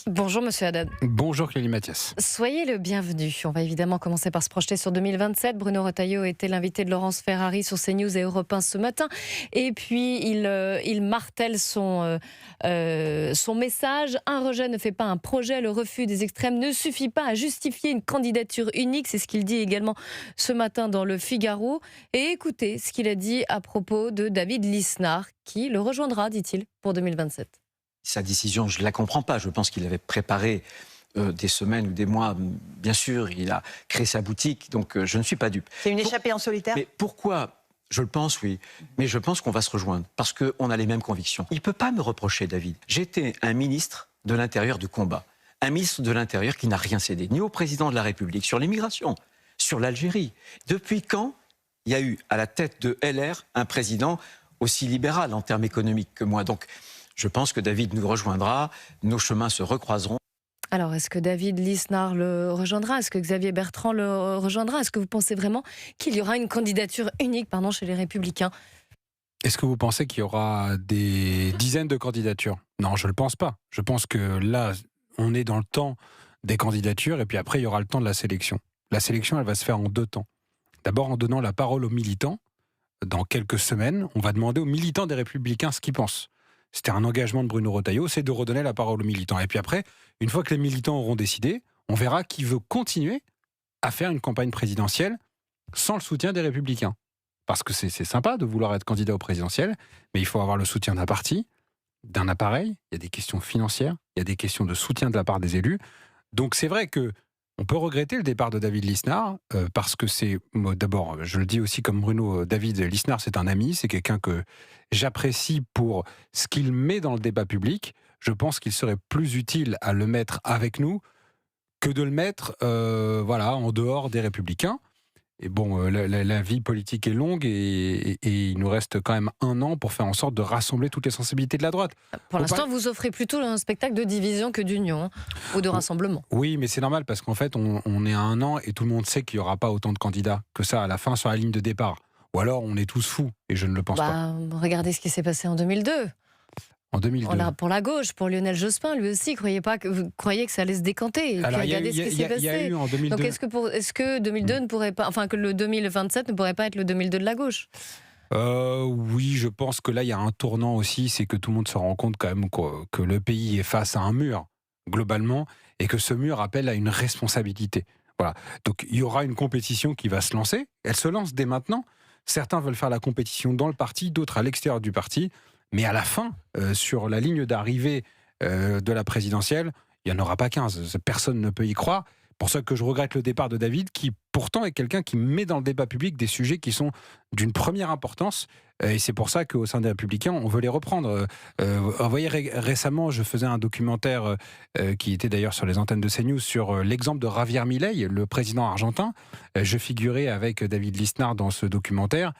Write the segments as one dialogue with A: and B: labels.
A: Bonjour Monsieur Haddad.
B: Bonjour Clélie Mathias.
A: Soyez le bienvenu. On va évidemment commencer par se projeter sur 2027. Bruno Retailleau était l'invité de Laurence Ferrari sur CNews et Europe 1 ce matin. Et puis il martèle son message. Un rejet ne fait pas un projet. Le refus des extrêmes ne suffit pas à justifier une candidature unique. C'est ce qu'il dit également ce matin dans le Figaro. Et écoutez ce qu'il a dit à propos de David Lisnard, qui le rejoindra, dit-il, pour 2027.
C: Sa décision, je ne la comprends pas. Je pense qu'il avait préparé des semaines ou des mois. Bien sûr, il a créé sa boutique, donc je ne suis pas dupe.
D: C'est une échappée en solitaire ?
C: Mais pourquoi ? Je le pense, oui. Mais je pense qu'on va se rejoindre, parce qu'on a les mêmes convictions. Il ne peut pas me reprocher, David. J'étais un ministre de l'Intérieur du combat. Un ministre de l'Intérieur qui n'a rien cédé, ni au président de la République, sur l'immigration, sur l'Algérie. Depuis quand il y a eu à la tête de LR un président aussi libéral en termes économiques que moi ? Donc, je pense que David nous rejoindra, nos chemins se recroiseront.
A: Alors, est-ce que David Lisnard le rejoindra ? Est-ce que Xavier Bertrand le rejoindra ? Est-ce que vous pensez vraiment qu'il y aura une candidature unique chez les Républicains ?
B: Est-ce que vous pensez qu'il y aura des dizaines de candidatures ? Non, je ne le pense pas. Je pense que là, on est dans le temps des candidatures et puis après, il y aura le temps de la sélection. La sélection, elle va se faire en 2 temps. D'abord, en donnant la parole aux militants. Dans quelques semaines, on va demander aux militants des Républicains ce qu'ils pensent. C'était un engagement de Bruno Retailleau, c'est de redonner la parole aux militants. Et puis après, une fois que les militants auront décidé, on verra qui veut continuer à faire une campagne présidentielle sans le soutien des Républicains. Parce que c'est sympa de vouloir être candidat au présidentiel, mais il faut avoir le soutien d'un parti, d'un appareil. Il y a des questions financières, il y a des questions de soutien de la part des élus. Donc c'est vrai que on peut regretter le départ de David Lisnard, parce que c'est, d'abord, je le dis aussi comme Bruno, David Lisnard, c'est un ami, c'est quelqu'un que j'apprécie pour ce qu'il met dans le débat public. Je pense qu'il serait plus utile à le mettre avec nous que de le mettre en dehors des Républicains. Et bon, la vie politique est longue et il nous reste quand même 1 an pour faire en sorte de rassembler toutes les sensibilités de la droite.
A: Pour l'instant, vous offrez plutôt un spectacle de division que d'union, ou de rassemblement.
B: Oui, mais c'est normal parce qu'en fait, on est à 1 an et tout le monde sait qu'il n'y aura pas autant de candidats que ça à la fin sur la ligne de départ. Ou alors, on est tous fous et je ne le pense pas.
A: Regardez ce qui s'est passé en 2002.
B: En 2002.
A: Pour la gauche, pour Lionel Jospin, lui aussi, vous croyez que ça allait se décanter. Et
B: alors,
A: puis regardez ce qui s'est passé.
B: Il y a eu en 2002.
A: Donc est-ce que 2002 ne pourrait pas, que le 2027 ne pourrait pas être le 2002 de la gauche ?
B: Oui, je pense que là, il y a un tournant aussi, c'est que tout le monde se rend compte quand même que le pays est face à un mur, globalement, et que ce mur appelle à une responsabilité. Voilà. Donc, il y aura une compétition qui va se lancer. Elle se lance dès maintenant. Certains veulent faire la compétition dans le parti, d'autres à l'extérieur du parti. Mais à la fin, sur la ligne d'arrivée de la présidentielle, il n'y en aura pas 15. Personne ne peut y croire. Pour ça que je regrette le départ de David, qui pourtant est quelqu'un qui met dans le débat public des sujets qui sont d'une première importance. Et c'est pour ça qu'au sein des Républicains, on veut les reprendre. Vous voyez, récemment, je faisais un documentaire qui était d'ailleurs sur les antennes de CNews sur l'exemple de Javier Milei, le président argentin. Je figurais avec David Lisnard dans ce documentaire.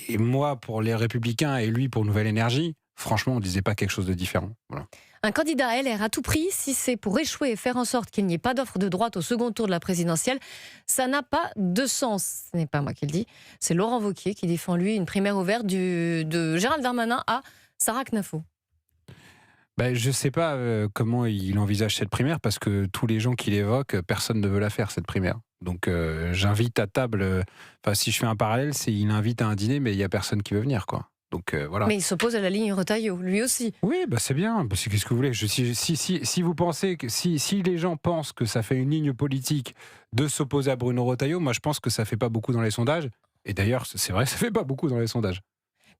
B: Et moi, pour les Républicains et lui pour Nouvelle Énergie, franchement, on ne disait pas quelque chose de différent. Voilà.
A: Un candidat LR à tout prix, si c'est pour échouer et faire en sorte qu'il n'y ait pas d'offre de droite au second tour de la présidentielle, ça n'a pas de sens. Ce n'est pas moi qui le dis, c'est Laurent Wauquiez qui défend, lui, une primaire ouverte de Gérald Darmanin à Sarah Knafo.
B: Je ne sais pas comment il envisage cette primaire, parce que tous les gens qui l'évoquent, personne ne veut la faire, cette primaire. Donc j'invite à table, si je fais un parallèle, c'est il invite à un dîner, mais il n'y a personne qui veut venir, quoi. Donc voilà.
A: Mais il s'oppose à la ligne Retailleau, lui aussi.
B: Oui, c'est bien. Qu'est-ce que vous voulez ? Si vous pensez que si les gens pensent que ça fait une ligne politique de s'opposer à Bruno Retailleau, moi je pense que ça fait pas beaucoup dans les sondages. Et d'ailleurs, c'est vrai, ça fait pas beaucoup dans les sondages.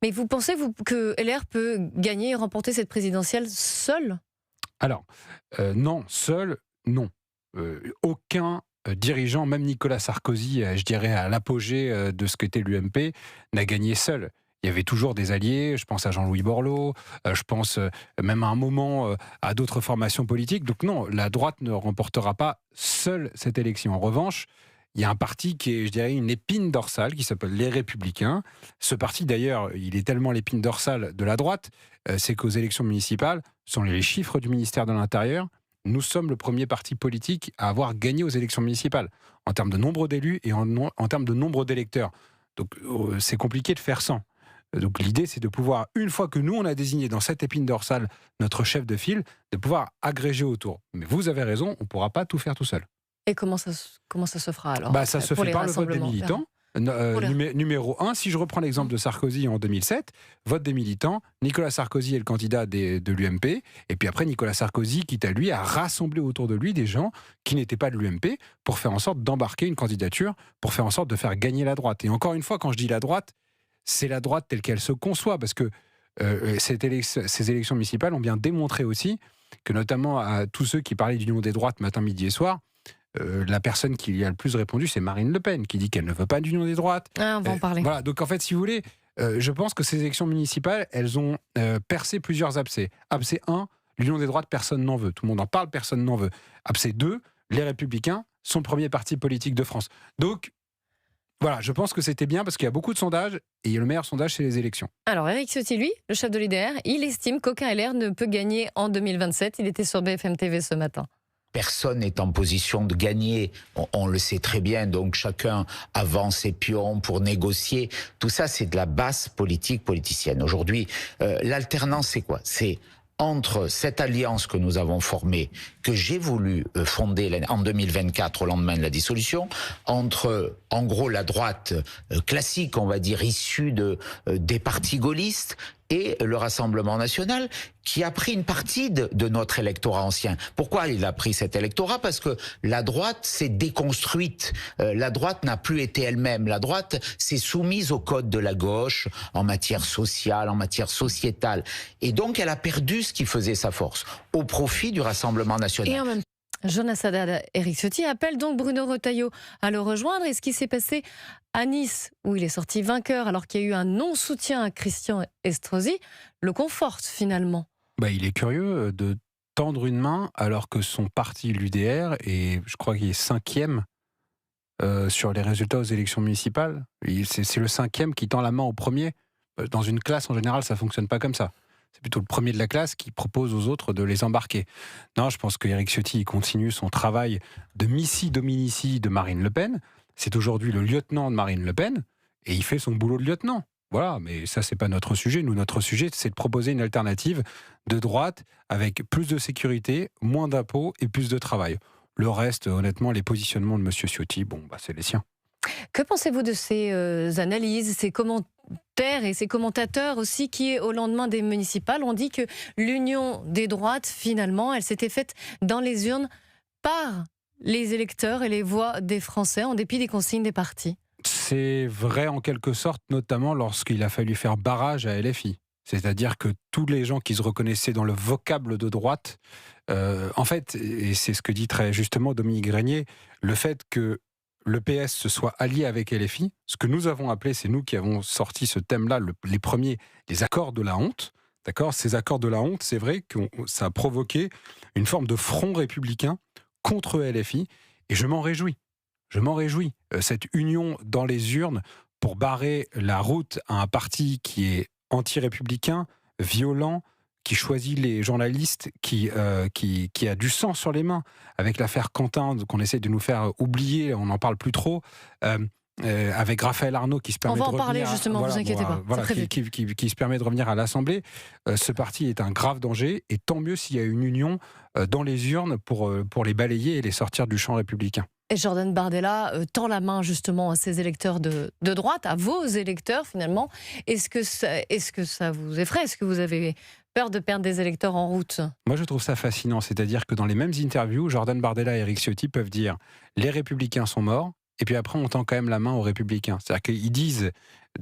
A: Mais vous pensez que LR peut gagner et remporter cette présidentielle seul ?
B: Alors, non, seul, non. Aucun dirigeant, même Nicolas Sarkozy, je dirais à l'apogée de ce qu'était l'UMP, n'a gagné seul. Il y avait toujours des alliés, je pense à Jean-Louis Borloo, je pense même à un moment à d'autres formations politiques. Donc non, la droite ne remportera pas seule cette élection. En revanche, il y a un parti qui est, je dirais, une épine dorsale, qui s'appelle Les Républicains. Ce parti, d'ailleurs, il est tellement l'épine dorsale de la droite, c'est qu'aux élections municipales, ce sont les chiffres du ministère de l'Intérieur, nous sommes le premier parti politique à avoir gagné aux élections municipales, en termes de nombre d'élus et en termes de nombre d'électeurs. Donc c'est compliqué de faire sans. Donc l'idée, c'est de pouvoir, une fois que nous, on a désigné dans cette épine dorsale notre chef de file, de pouvoir agréger autour. Mais vous avez raison, on ne pourra pas tout faire tout seul.
A: Et comment ça se fera alors
B: Ça se
A: pour
B: fait
A: les
B: par le vote des
A: rassemblements
B: militants.
A: Pour les-
B: Numéro 1, si je reprends l'exemple de Sarkozy en 2007, vote des militants, Nicolas Sarkozy est le candidat de l'UMP, et puis après Nicolas Sarkozy, quitte à lui, a rassemblé autour de lui des gens qui n'étaient pas de l'UMP pour faire en sorte d'embarquer une candidature, pour faire en sorte de faire gagner la droite. Et encore une fois, quand je dis la droite, c'est la droite telle qu'elle se conçoit, parce que ces élections municipales ont bien démontré aussi que, notamment à tous ceux qui parlaient d'union des droites matin, midi et soir, la personne qui y a le plus répondu, c'est Marine Le Pen, qui dit qu'elle ne veut pas d'union des droites.
A: On va en parler.
B: Voilà, donc en fait, si vous voulez, je pense que ces élections municipales, elles ont percé plusieurs abcès. Abcès 1, l'union des droites, personne n'en veut. Tout le monde en parle, personne n'en veut. Abcès 2, les Républicains sont le premier parti politique de France. Donc, voilà, je pense que c'était bien parce qu'il y a beaucoup de sondages et le meilleur sondage, c'est les élections.
A: Alors, Éric Ciotti, lui, le chef de l'UDR, il estime qu'aucun LR ne peut gagner en 2027. Il était sur BFM TV ce matin.
D: Personne n'est en position de gagner, on le sait très bien, donc chacun avance ses pions pour négocier. Tout ça, c'est de la basse politique politicienne. Aujourd'hui, l'alternance, c'est quoi ? C'est entre cette alliance que nous avons formée, que j'ai voulu fonder en 2024 au lendemain de la dissolution, entre en gros la droite classique, on va dire, issue des partis gaullistes, et le Rassemblement national, qui a pris une partie de notre électorat ancien. Pourquoi il a pris cet électorat ? Parce que la droite s'est déconstruite. La droite n'a plus été elle-même. La droite s'est soumise au code de la gauche en matière sociale, en matière sociétale. Et donc, elle a perdu ce qui faisait sa force, au profit du Rassemblement national.
A: Et en même temps, Jonas Haddad, Éric Ciotti appelle donc Bruno Retailleau à le rejoindre. Et ce qui s'est passé à Nice, où il est sorti vainqueur alors qu'il y a eu un non-soutien à Christian Estrosi, le conforte finalement.
B: Il est curieux de tendre une main alors que son parti, l'UDR, et je crois qu'il est 5e sur les résultats aux élections municipales. C'est le 5e qui tend la main au premier. Dans une classe, en général, ça ne fonctionne pas comme ça. C'est plutôt le premier de la classe qui propose aux autres de les embarquer. Non, je pense qu'Éric Ciotti continue son travail de Missi Dominici de Marine Le Pen. C'est aujourd'hui le lieutenant de Marine Le Pen et il fait son boulot de lieutenant. Voilà, mais ça, c'est pas notre sujet. Nous, notre sujet, c'est de proposer une alternative de droite avec plus de sécurité, moins d'impôts et plus de travail. Le reste, honnêtement, les positionnements de M. Ciotti, c'est les siens.
A: Que pensez-vous de ces analyses, ces commentaires et ces commentateurs aussi qui, au lendemain des municipales, ont dit que l'union des droites, finalement, elle s'était faite dans les urnes par les électeurs et les voix des Français, en dépit des consignes des partis?
B: C'est vrai en quelque sorte, notamment lorsqu'il a fallu faire barrage à LFI. C'est-à-dire que tous les gens qui se reconnaissaient dans le vocable de droite, en fait, et c'est ce que dit très justement Dominique Grenier, le fait que le PS se soit allié avec LFI, ce que nous avons appelé, c'est nous qui avons sorti ce thème-là, les premiers, les accords de la honte. D'accord ? Ces accords de la honte, c'est vrai que ça a provoqué une forme de front républicain contre LFI, et je m'en réjouis. Je m'en réjouis. Cette union dans les urnes pour barrer la route à un parti qui est anti-républicain, violent, qui choisit les journalistes, qui a du sang sur les mains, avec l'affaire Quentin qu'on essaie de nous faire oublier, on n'en parle plus trop, avec Raphaël Arnaud qui se permet de revenir...
A: On va en parler justement, vous inquiétez pas.
B: Voilà, qui se permet de revenir à l'Assemblée. Ce parti est un grave danger, et tant mieux s'il y a une union dans les urnes pour les balayer et les sortir du champ républicain.
A: Et Jordan Bardella tend la main justement à ses électeurs de droite, à vos électeurs finalement. Est-ce que ça vous effraie ? Est-ce que vous avez peur de perdre des électeurs en route ?
B: Moi, je trouve ça fascinant. C'est-à-dire que dans les mêmes interviews, Jordan Bardella et Éric Ciotti peuvent dire « les Républicains sont morts », et puis après, on tend quand même la main aux Républicains. C'est-à-dire qu'ils disent...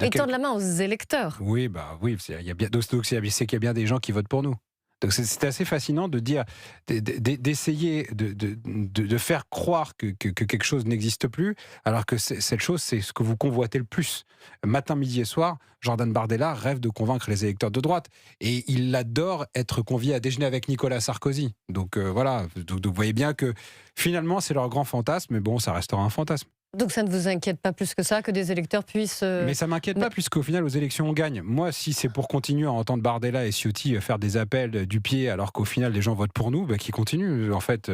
A: Ils tendent la main aux électeurs.
B: Oui, donc c'est qu'il y a bien des gens qui votent pour nous. Donc c'est assez fascinant de dire, d'essayer de faire croire que quelque chose n'existe plus, alors que cette chose, c'est ce que vous convoitez le plus. Matin, midi et soir, Jordan Bardella rêve de convaincre les électeurs de droite. Et il adore être convié à déjeuner avec Nicolas Sarkozy. Donc voilà, donc vous voyez bien que finalement, c'est leur grand fantasme, mais bon, ça restera un fantasme.
A: Donc ça ne vous inquiète pas plus que ça, que des électeurs puissent...
B: Mais ça m'inquiète pas, puisqu'au final, aux élections, on gagne. Moi, si c'est pour continuer à entendre Bardella et Ciotti faire des appels du pied, alors qu'au final, les gens votent pour nous, qu'ils continuent. En fait,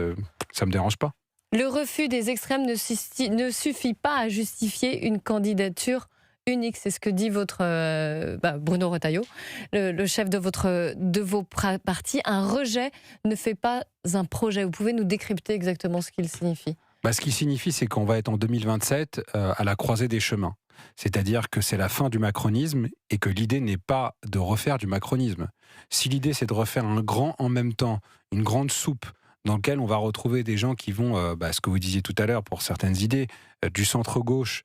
B: ça me dérange pas.
A: Le refus des extrêmes ne suffit pas à justifier une candidature unique, c'est ce que dit Bruno Retailleau, le chef de vos partis. Un rejet ne fait pas un projet. Vous pouvez nous décrypter exactement ce qu'il signifie?
B: Ce qui signifie, c'est qu'on va être en 2027 à la croisée des chemins. C'est-à-dire que c'est la fin du macronisme et que l'idée n'est pas de refaire du macronisme. Si l'idée, c'est de refaire un grand en même temps, une grande soupe, dans lequel on va retrouver des gens qui vont, ce que vous disiez tout à l'heure pour certaines idées, du centre-gauche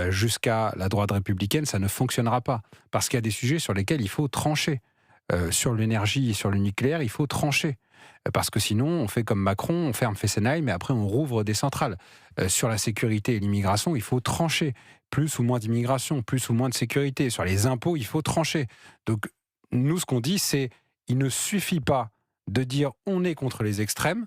B: jusqu'à la droite républicaine, ça ne fonctionnera pas. Parce qu'il y a des sujets sur lesquels il faut trancher. Sur l'énergie et sur le nucléaire, il faut trancher. Parce que sinon, on fait comme Macron, on ferme Fessenheim, mais après on rouvre des centrales. Sur la sécurité et l'immigration, il faut trancher. Plus ou moins d'immigration, plus ou moins de sécurité. Sur les impôts, il faut trancher. Donc, nous, ce qu'on dit, c'est il ne suffit pas de dire on est contre les extrêmes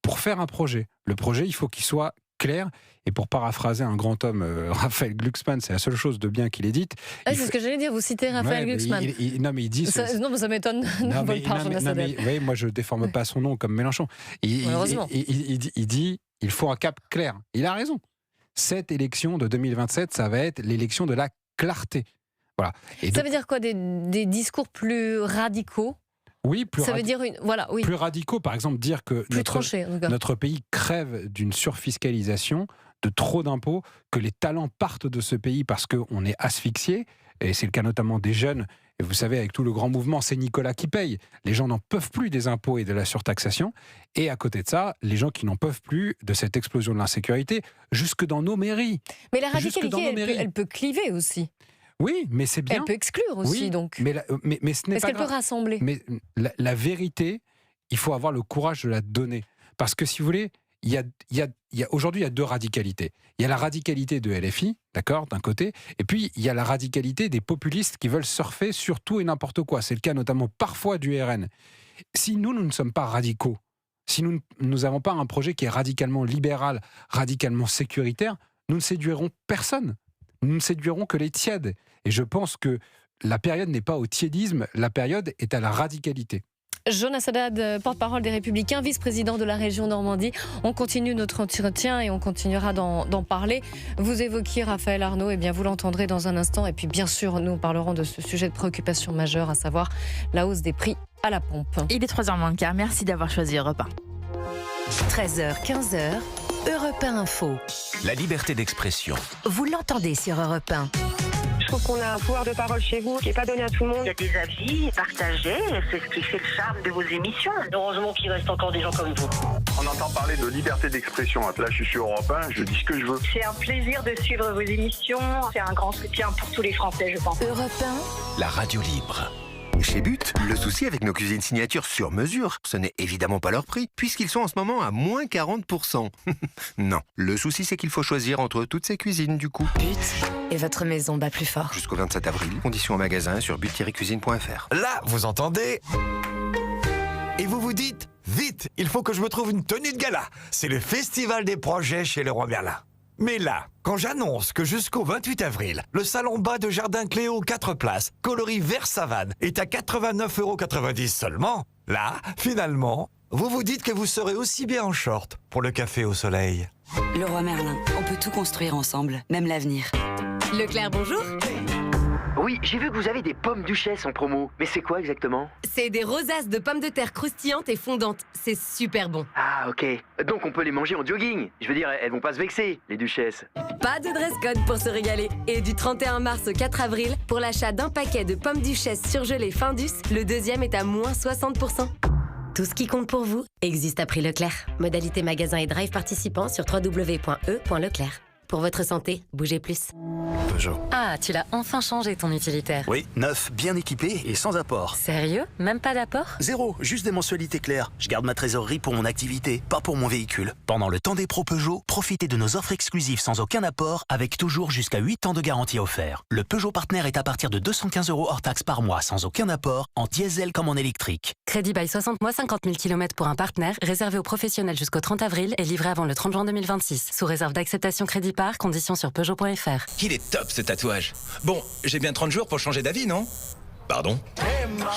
B: pour faire un projet. Le projet, il faut qu'il soit clair. Et pour paraphraser un grand homme, Raphaël Glucksmann, c'est la seule chose de bien qu'il ait dite.
A: C'est ce que j'allais dire, vous citez Raphaël Glucksmann.
B: Il dit...
A: Non, mais ça m'étonne.
B: Moi, je ne déforme pas son nom comme Mélenchon. Il dit il faut un cap clair. Il a raison. Cette élection de 2027, ça va être l'élection de la clarté. Voilà.
A: Ça veut dire quoi, des discours plus radicaux?
B: Oui,
A: plus
B: radicaux. Par exemple, dire que notre pays crève d'une surfiscalisation, de trop d'impôts, que les talents partent de ce pays parce qu'on est asphyxié, et c'est le cas notamment des jeunes. Et vous savez, avec tout le grand mouvement, c'est Nicolas qui paye. Les gens n'en peuvent plus des impôts et de la surtaxation. Et à côté de ça, les gens qui n'en peuvent plus de cette explosion de l'insécurité, jusque dans nos mairies.
A: Mais la radicalité, elle peut cliver aussi.
B: Oui, mais c'est bien.
A: Elle peut exclure aussi, donc.
B: Mais ce n'est pas
A: Est-ce qu'elle peut rassembler?
B: Mais la vérité, il faut avoir le courage de la donner. Parce que si vous voulez, aujourd'hui, il y a deux radicalités. Il y a la radicalité de LFI, d'accord, d'un côté, et puis il y a la radicalité des populistes qui veulent surfer sur tout et n'importe quoi. C'est le cas notamment parfois du RN. Si nous ne sommes pas radicaux, si nous n'avons pas un projet qui est radicalement libéral, radicalement sécuritaire, nous ne séduirons personne. Nous ne séduirons que les tièdes. Et je pense que la période n'est pas au tiédisme, la période est à la radicalité.
A: Jonas Haddad, porte-parole des Républicains, vice-président de la région Normandie. On continue notre entretien et on continuera d'en parler. Vous évoquiez Raphaël Arnaud, et bien vous l'entendrez dans un instant. Et puis bien sûr, nous parlerons de ce sujet de préoccupation majeure, à savoir la hausse des prix à la pompe.
E: Il est 3h moins le quart. Merci d'avoir choisi Europe 1.
F: 13h, 15h, Europe 1 Info.
G: La liberté d'expression.
F: Vous l'entendez sur Europe 1.
H: Je trouve qu'on a un pouvoir de parole chez vous qui n'est pas donné à tout le monde.
I: Il y a des avis partagés, c'est ce qui fait le charme de vos émissions. Heureusement qu'il reste encore des gens comme vous.
J: On entend parler de liberté d'expression. Là, je suis sur Europe 1, je dis ce que je veux.
H: C'est un plaisir de suivre vos émissions. C'est un grand soutien pour tous les Français, je pense.
F: Europe 1.
G: La radio libre.
K: Chez But, le souci avec nos cuisines signatures sur mesure, ce n'est évidemment pas leur prix, puisqu'ils sont en ce moment à moins 40%. Non, le souci c'est qu'il faut choisir entre toutes ces cuisines du coup.
F: But, et votre maison bat plus fort.
K: Jusqu'au 27 avril, conditions en magasin sur but-cuisine.fr.
L: Là, vous entendez? Et vous vous dites, vite, il faut que je me trouve une tenue de gala. C'est le festival des projets chez Leroy Merlin. Mais là, quand j'annonce que jusqu'au 28 avril, le salon bas de Jardin Cléo 4 places, coloris vert savane, est à 89,90 € seulement, là, finalement, vous vous dites que vous serez aussi bien en short pour le café au soleil.
M: Leroy Merlin, on peut tout construire ensemble, même l'avenir.
N: Leclerc, bonjour.
O: Oui, j'ai vu que vous avez des pommes duchesse en promo. Mais c'est quoi exactement?
N: C'est des rosaces de pommes de terre croustillantes et fondantes. C'est super bon.
O: Ah, ok. Donc on peut les manger en jogging. Je veux dire, elles vont pas se vexer, les duchesses.
N: Pas de dress code pour se régaler. Et du 31 mars au 4 avril, pour l'achat d'un paquet de pommes duchesse surgelées Findus, le deuxième est à moins 60%.
P: Tout ce qui compte pour vous existe à prix Leclerc. Modalité magasin et drive participants sur www.e.leclerc. Pour votre santé, bougez plus.
Q: Peugeot.
P: Ah, tu l'as enfin changé ton utilitaire.
Q: Oui, neuf, bien équipé et sans apport.
P: Sérieux? Même pas d'apport?
Q: Zéro, juste des mensualités claires. Je garde ma trésorerie pour mon activité, pas pour mon véhicule. Pendant le temps des pros Peugeot, profitez de nos offres exclusives sans aucun apport, avec toujours jusqu'à 8 ans de garantie offert. Le Peugeot Partner est à partir de 215 € hors taxe par mois, sans aucun apport, en diesel comme en électrique.
P: Crédit by 60 mois, 50 000 km pour un partenaire, réservé aux professionnels jusqu'au 30 avril et livré avant le 30 juin 2026. Sous réserve d'acceptation crédit par, conditions sur Peugeot.fr.
R: Il est top ce tatouage. Bon, j'ai bien 30 jours pour changer d'avis, non? Pardon ?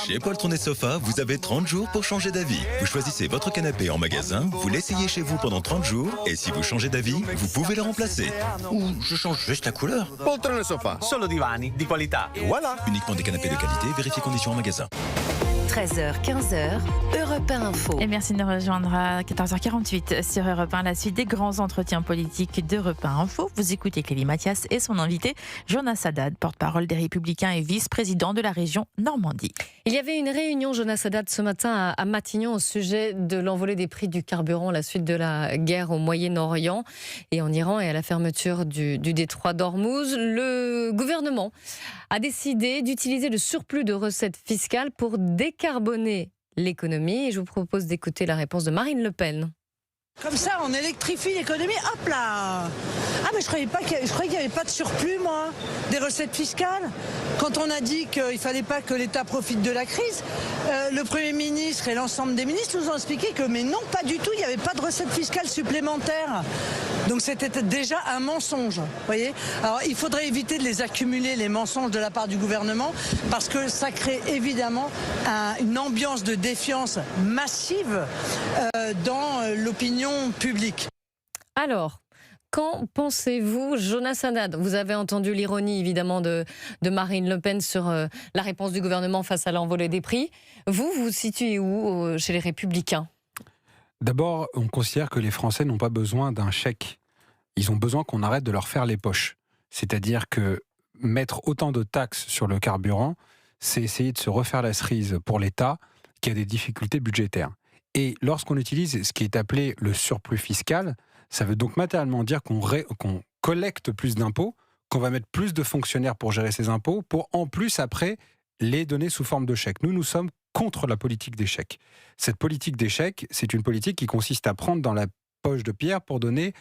R: Chez Paul Trônet Sofa, vous avez 30 jours pour changer d'avis. Vous choisissez votre canapé en magasin, vous l'essayez chez vous pendant 30 jours, et si vous changez d'avis, vous pouvez le remplacer. Ou je change juste la couleur.
S: Paul Trônet Sofa, solo divani di qualità. Et voilà.
R: Uniquement des canapés de qualité, vérifiez conditions en magasin.
F: 13h, 15h, Europe 1 Info.
E: Et merci de nous rejoindre à 14h48 sur Europe 1, la suite des grands entretiens politiques d'Europe 1 Info. Vous écoutez Clélie Mathias et son invité, Jonas Haddad, porte-parole des Républicains et vice-président de la région Normandie.
A: Il y avait une réunion, Jonas Haddad, ce matin à Matignon au sujet de l'envolée des prix du carburant à la suite de la guerre au Moyen-Orient et en Iran et à la fermeture du détroit d'Ormuz. Le gouvernement a décidé d'utiliser le surplus de recettes fiscales pour décarboner l'économie. Et je vous propose d'écouter la réponse de Marine Le Pen.
T: Comme ça, on électrifie l'économie, hop là. Ah mais je croyais qu'il n'y avait pas de surplus, moi, des recettes fiscales. Quand on a dit qu'il ne fallait pas que l'État profite de la crise, le Premier ministre et l'ensemble des ministres nous ont expliqué que mais non, pas du tout, il n'y avait pas de recettes fiscales supplémentaires. Donc c'était déjà un mensonge, voyez. Alors il faudrait éviter de les accumuler, les mensonges de la part du gouvernement, parce que ça crée évidemment une ambiance de défiance massive dans l'opinion public.
A: Alors, qu'en pensez-vous, Jonas Haddad ? Vous avez entendu l'ironie, évidemment, de Marine Le Pen sur la réponse du gouvernement face à l'envolée des prix. Vous vous situez où chez les Républicains ?
B: D'abord, on considère que les Français n'ont pas besoin d'un chèque. Ils ont besoin qu'on arrête de leur faire les poches. C'est-à-dire que mettre autant de taxes sur le carburant, c'est essayer de se refaire la cerise pour l'État qui a des difficultés budgétaires. Et lorsqu'on utilise ce qui est appelé le surplus fiscal, ça veut donc matériellement dire qu'on collecte plus d'impôts, qu'on va mettre plus de fonctionnaires pour gérer ces impôts, pour en plus après les donner sous forme de chèques. Nous sommes contre la politique des chèques. Cette politique des chèques, c'est une politique qui consiste à prendre dans la poche de Pierre pour donner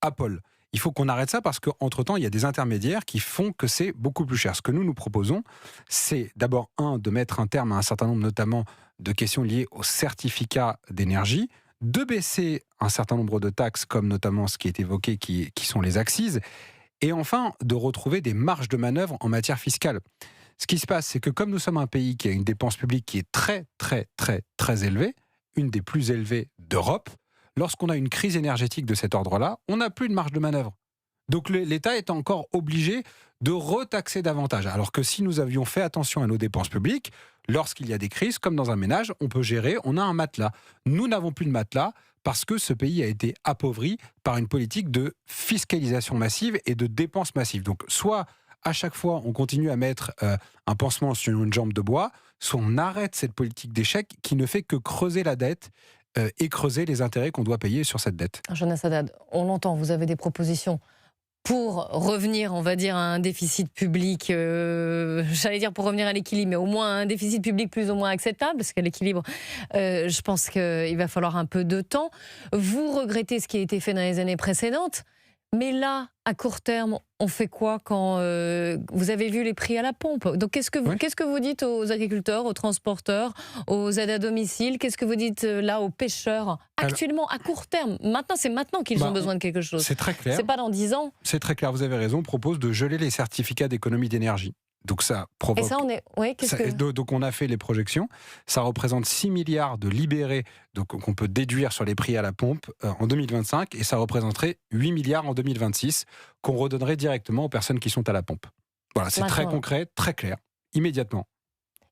B: à Paul. Il faut qu'on arrête ça parce qu'entre-temps, il y a des intermédiaires qui font que c'est beaucoup plus cher. Ce que nous proposons, c'est d'abord, de mettre un terme à un certain nombre, notamment, de questions liées aux certificats d'énergie, de baisser un certain nombre de taxes, comme notamment ce qui est évoqué, qui sont les accises, et enfin, de retrouver des marges de manœuvre en matière fiscale. Ce qui se passe, c'est que comme nous sommes un pays qui a une dépense publique qui est très, très, très, très élevée, une des plus élevées d'Europe, lorsqu'on a une crise énergétique de cet ordre-là, on n'a plus de marge de manœuvre. Donc l'État est encore obligé de retaxer davantage. Alors que si nous avions fait attention à nos dépenses publiques, lorsqu'il y a des crises, comme dans un ménage, on peut gérer, on a un matelas. Nous n'avons plus de matelas parce que ce pays a été appauvri par une politique de fiscalisation massive et de dépenses massives. Donc soit à chaque fois on continue à mettre un pansement sur une jambe de bois, soit on arrête cette politique d'échec qui ne fait que creuser la dette et creuser les intérêts qu'on doit payer sur cette dette.
A: Jonas Haddad, on l'entend, vous avez des propositions pour revenir, on va dire, à un déficit public, j'allais dire pour revenir à l'équilibre, mais au moins à un déficit public plus ou moins acceptable, parce qu'à l'équilibre, je pense qu'il va falloir un peu de temps. Vous regrettez ce qui a été fait dans les années précédentes, mais là, à court terme, on fait quoi quand vous avez vu les prix à la pompe ? Donc qu'est-ce que vous dites aux agriculteurs, aux transporteurs, aux aides à domicile ? Qu'est-ce que vous dites là aux pêcheurs ? Actuellement, à court terme, maintenant, c'est maintenant qu'ils ont besoin de quelque chose.
B: C'est très clair.
A: C'est pas dans 10 ans.
B: C'est très clair, vous avez raison. On propose de geler les certificats d'économie d'énergie. Donc ça provoque...
A: Et ça,
B: Donc on a fait les projections. Ça représente 6 milliards de libérés donc, qu'on peut déduire sur les prix à la pompe en 2025. Et ça représenterait 8 milliards en 2026 qu'on redonnerait directement aux personnes qui sont à la pompe. Voilà, c'est très concret, très clair, immédiatement.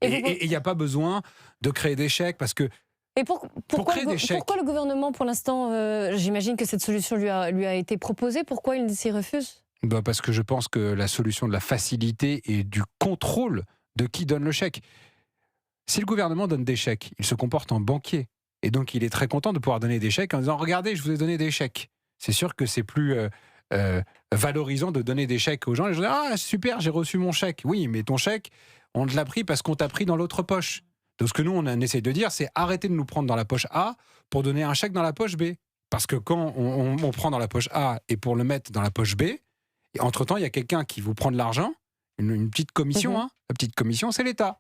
B: Et il n'y a pas besoin de créer des chèques parce que...
A: Et pourquoi le gouvernement, pour l'instant, j'imagine que cette solution lui a été proposée, pourquoi il s'y refuse ?
B: Parce que je pense que la solution de la facilité et du contrôle de qui donne le chèque. Si le gouvernement donne des chèques, il se comporte en banquier. Et donc il est très content de pouvoir donner des chèques en disant « Regardez, je vous ai donné des chèques ». C'est sûr que c'est plus valorisant de donner des chèques aux gens. Les gens disent « Ah, super, j'ai reçu mon chèque ». Oui, mais ton chèque, on te l'a pris parce qu'on t'a pris dans l'autre poche. Donc ce que nous, on essaie de dire, c'est arrêter de nous prendre dans la poche A pour donner un chèque dans la poche B. Parce que quand on prend dans la poche A et pour le mettre dans la poche B, et entre-temps, il y a quelqu'un qui vous prend de l'argent, une petite commission. La petite commission, c'est l'État.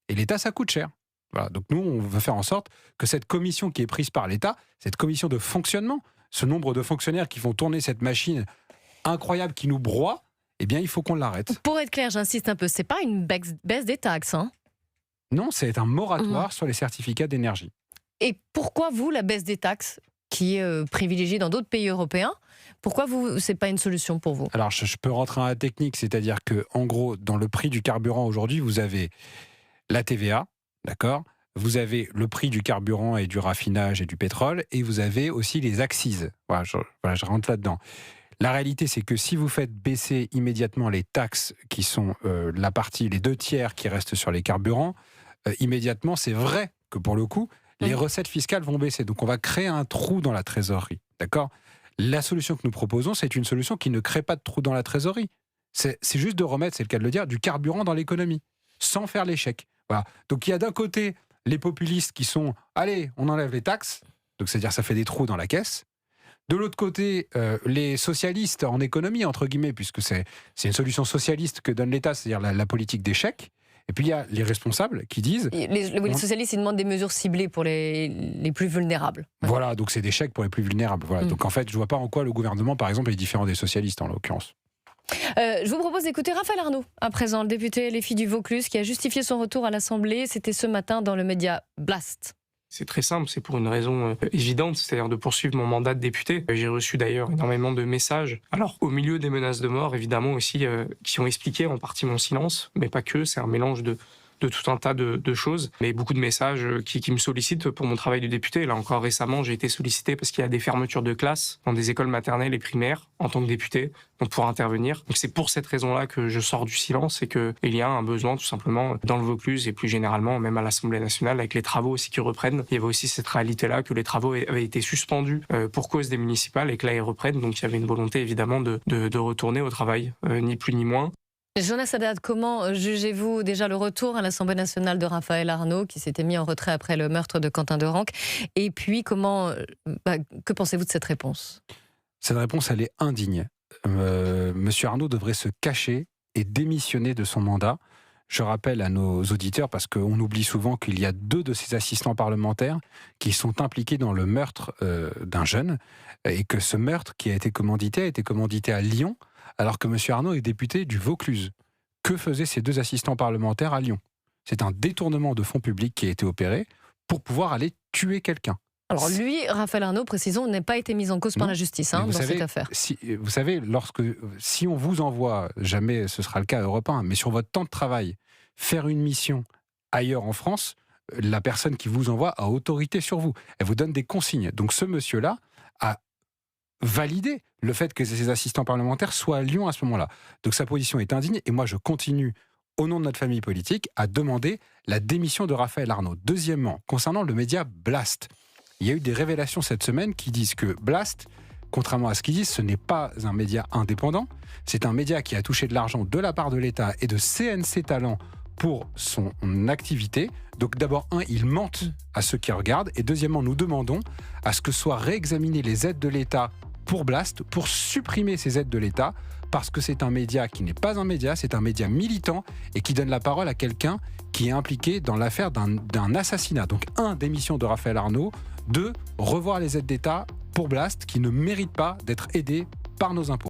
B: Et l'État, ça coûte cher. Voilà. Donc nous, on veut faire en sorte que cette commission qui est prise par l'État, cette commission de fonctionnement, ce nombre de fonctionnaires qui font tourner cette machine incroyable qui nous broie, eh bien, il faut qu'on l'arrête.
A: Pour être clair, j'insiste un peu, c'est pas une baisse des taxes, hein ?
B: Non, c'est un moratoire sur les certificats d'énergie.
A: Et pourquoi vous, la baisse des taxes, qui est privilégiée dans d'autres pays européens, pourquoi c'est pas une solution pour vous ?
B: Alors, je peux rentrer dans la technique, c'est-à-dire que, en gros, dans le prix du carburant aujourd'hui, vous avez la TVA, d'accord ? Vous avez le prix du carburant et du raffinage et du pétrole, et vous avez aussi les accises. Voilà, je rentre là-dedans. La réalité, c'est que si vous faites baisser immédiatement les taxes, qui sont la partie, les 2/3 qui restent sur les carburants, immédiatement, c'est vrai que pour le coup, les recettes fiscales vont baisser. Donc, on va créer un trou dans la trésorerie, d'accord ? La solution que nous proposons, c'est une solution qui ne crée pas de trou dans la trésorerie. C'est juste de remettre, c'est le cas de le dire, du carburant dans l'économie, sans faire l'échec. Voilà. Donc, il y a d'un côté les populistes qui sont « Allez, on enlève les taxes », donc c'est-à-dire ça fait des trous dans la caisse. De l'autre côté, les socialistes en économie, entre guillemets, puisque c'est une solution socialiste que donne l'État, c'est-à-dire la politique des chèques. Et puis il y a les responsables qui disent...
A: Les socialistes, ils demandent des mesures ciblées pour les plus vulnérables.
B: Voilà, donc c'est des chèques pour les plus vulnérables. Voilà. Donc en fait, je ne vois pas en quoi le gouvernement, par exemple, est différent des socialistes, en l'occurrence.
A: Je vous propose d'écouter Raphaël Arnaud, à présent, le député LFI du Vaucluse, qui a justifié son retour à l'Assemblée. C'était ce matin dans le média Blast.
U: C'est très simple, c'est pour une raison évidente, c'est-à-dire de poursuivre mon mandat de député. J'ai reçu d'ailleurs énormément de messages. Alors, au milieu des menaces de mort, évidemment aussi, qui ont expliqué en partie mon silence, mais pas que, c'est un mélange de tout un tas de choses, mais beaucoup de messages qui me sollicitent pour mon travail de député. Là encore récemment, j'ai été sollicité parce qu'il y a des fermetures de classes dans des écoles maternelles et primaires en tant que député, donc pour intervenir. Donc c'est pour cette raison-là que je sors du silence et qu'il y a un besoin tout simplement dans le Vaucluse et plus généralement même à l'Assemblée nationale avec les travaux aussi qui reprennent. Il y avait aussi cette réalité-là que les travaux avaient été suspendus pour cause des municipales et que là ils reprennent, donc il y avait une volonté évidemment de retourner au travail, ni plus ni moins.
A: Jonas Haddad, comment jugez-vous déjà le retour à l'Assemblée nationale de Raphaël Arnaud, qui s'était mis en retrait après le meurtre de Quentin Derenque ? Et puis, que pensez-vous de cette réponse ?
B: Cette réponse, elle est indigne. Monsieur Arnaud devrait se cacher et démissionner de son mandat. Je rappelle à nos auditeurs, parce qu'on oublie souvent qu'il y a 2 de ses assistants parlementaires qui sont impliqués dans le meurtre d'un jeune, et que ce meurtre qui a été commandité à Lyon, alors que M. Arnaud est député du Vaucluse. Que faisaient ces 2 assistants parlementaires à Lyon ? C'est un détournement de fonds publics qui a été opéré pour pouvoir aller tuer quelqu'un.
A: Alors lui, Raphaël Arnaud, précisons, n'a pas été mis en cause par la justice dans cette affaire.
B: Vous savez, si on vous envoie, jamais ce sera le cas à Europe 1, mais sur votre temps de travail, faire une mission ailleurs en France, la personne qui vous envoie a autorité sur vous. Elle vous donne des consignes. Donc ce monsieur-là a validé le fait que ses assistants parlementaires soient à Lyon à ce moment-là. Donc sa position est indigne et moi je continue, au nom de notre famille politique, à demander la démission de Raphaël Arnaud. Deuxièmement, concernant le média Blast, il y a eu des révélations cette semaine qui disent que Blast, contrairement à ce qu'ils disent, ce n'est pas un média indépendant, c'est un média qui a touché de l'argent de la part de l'État et de CNC Talent pour son activité. Donc d'abord, ils mentent à ceux qui regardent, et deuxièmement, nous demandons à ce que soient réexaminées les aides de l'État pour Blast, pour supprimer ces aides de l'État, parce que c'est un média qui n'est pas un média, c'est un média militant et qui donne la parole à quelqu'un qui est impliqué dans l'affaire d'un assassinat. Donc 1, démission de Raphaël Arnaud, 2, revoir les aides d'État pour Blast qui ne méritent pas d'être aidés par nos impôts.